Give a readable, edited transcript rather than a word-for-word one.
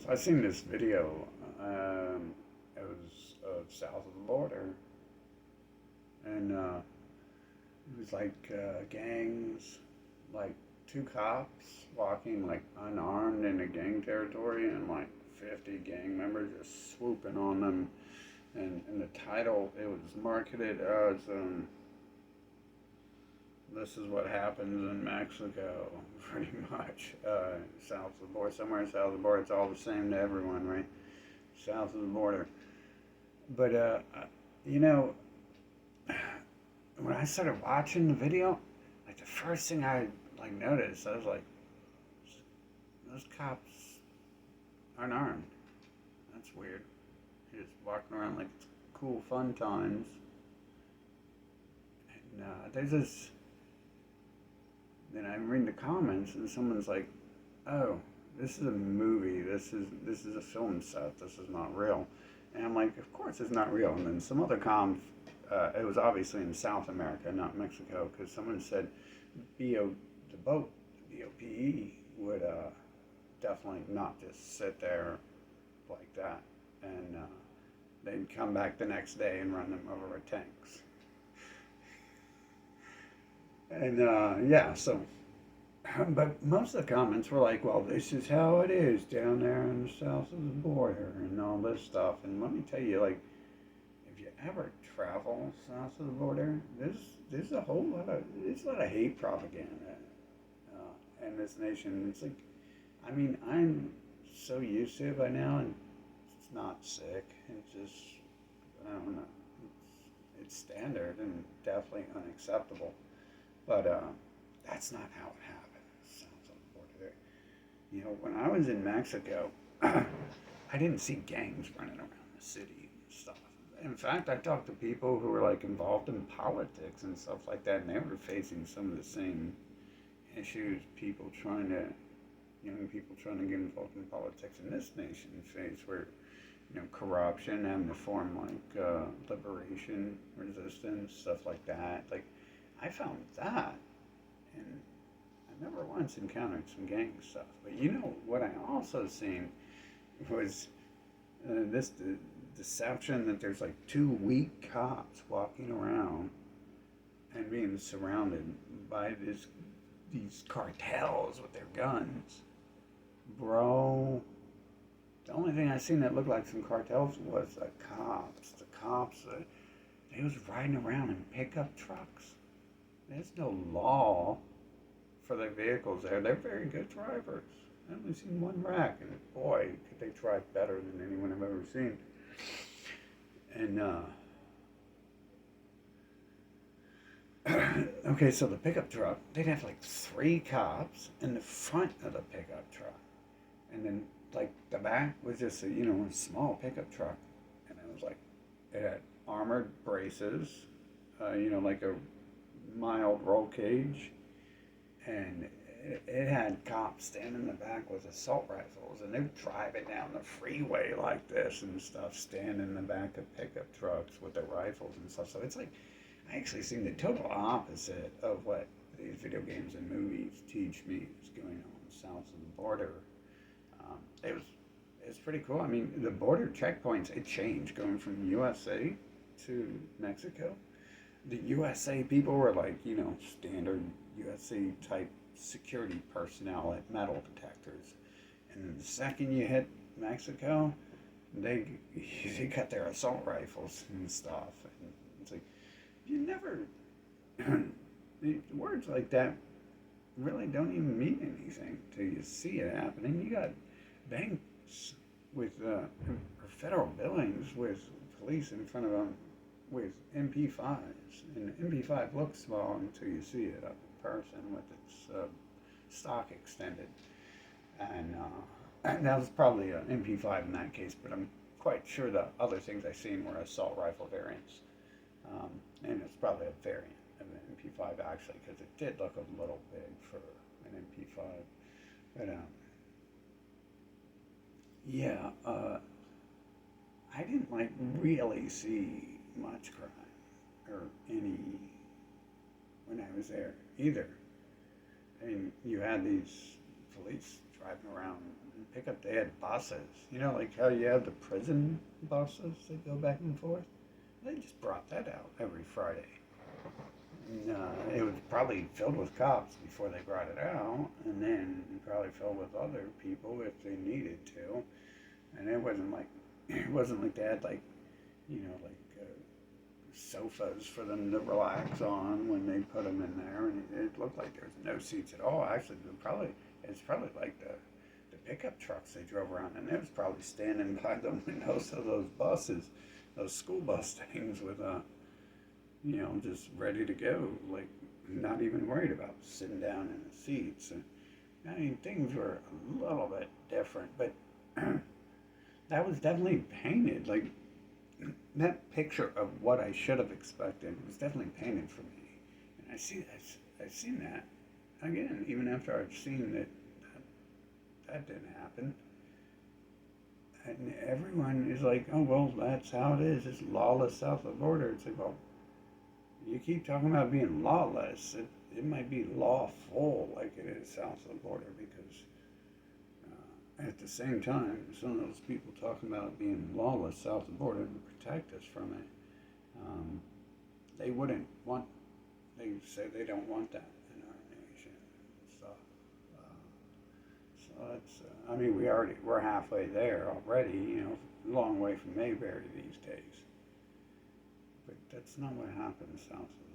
So I seen this video. It was south of the border, and it was like gangs, like two cops walking like unarmed into gang territory, and like 50 gang members just swooping on them. And the title, it was marketed as "This is what happens in Mexico," pretty much. South of the border, somewhere south of the border, it's all the same to everyone, right? South of the border. But you know, when I started watching the video, like the first thing I like noticed, I was like, those cops aren't armed. That's weird. They're just walking around like it's cool, fun times. And there's this. Then I'm reading the comments, and someone's like, "Oh, this is a movie. This is a film set. This is not real." And I'm like, "Of course it's not real." And then some other it was obviously in South America, not Mexico, because someone said the boat, the BOPE, would definitely not just sit there like that. And they'd come back the next day and run them over with tanks. And yeah, so, but most of the comments were like, well, this is how it is down there in the south of the border and all this stuff. And let me tell you, like, if you ever travel south of the border, there's there's a lot of hate propaganda in this nation. It's like, I mean, I'm so used to it by now, and it's not sick. It's just, I don't know, it's standard and definitely unacceptable. But that's not how it happens south of the border there. You know, when I was in Mexico, I didn't see gangs running around the city and stuff. In fact, I talked to people who were like involved in politics and stuff like that, and they were facing some of the same issues young people trying to get involved in politics in this nation face, where corruption, having to form like liberation resistance, stuff like that. Like, I found that, and I never once encountered some gang stuff. But you know what I also seen was this deception that there's like two weak cops walking around and being surrounded by these cartels with their guns. Bro, the only thing I seen that looked like some cartels was the cops. The cops, they was riding around in pickup trucks. There's no law for their vehicles there. They're very good drivers. I've only seen one wreck, and boy, could they drive better than anyone I've ever seen. And okay, so the pickup truck, they'd have like three cops in the front of the pickup truck, and then like the back was just a small pickup truck, and it was like it had armored braces, like a mild roll cage, and it had cops standing in the back with assault rifles, and they're driving down the freeway like this and stuff, standing in the back of pickup trucks with their rifles and stuff. So it's like I actually seen the total opposite of what these video games and movies teach me is going on south of the border. It's pretty cool. I mean, the border checkpoints, it changed going from USA to Mexico. The USA people were like, standard USA type security personnel at metal detectors. And then the second you hit Mexico, they they got their assault rifles and stuff. And it's like, you never, words like that really don't even mean anything till you see it happening. You got banks with, or federal buildings with police in front of them with MP5s, and MP5 looks small until you see it up in person with its stock extended, and that was probably an MP5 in that case, but I'm quite sure the other things I seen were assault rifle variants, and it's probably a variant of an MP5 actually, because it did look a little big for an MP5, but yeah, I didn't like really see much crime or any when I was there either. I mean, you had these police driving around and pick up. They had buses. You know, like how you have the prison buses that go back and forth. They just brought that out every Friday. And, it was probably filled with cops before they brought it out, and then probably filled with other people if they needed to. And it wasn't like they had like, sofas for them to relax on when they put them in there, and it looked like there was no seats at all. Actually, it's probably like the pickup trucks they drove around, and it was probably standing by the windows of those buses, those school bus things with just ready to go, like not even worried about sitting down in the seats. And, I mean, things were a little bit different, but that was definitely painted. Like that picture of what I should have expected was definitely painted for me, and I've seen that again, even after I've seen that didn't happen. And everyone is like, oh well, that's how it is. It's lawless south of the border. It's like, well, you keep talking about being lawless. It might be lawful like it is south of the border because at the same time, some of those people talking about being lawless south of the border to protect us from it, they wouldn't want, they say they don't want that in our nation and stuff. So that's, I mean, we're halfway there already, a long way from Mayberry these days. But that's not what happens south of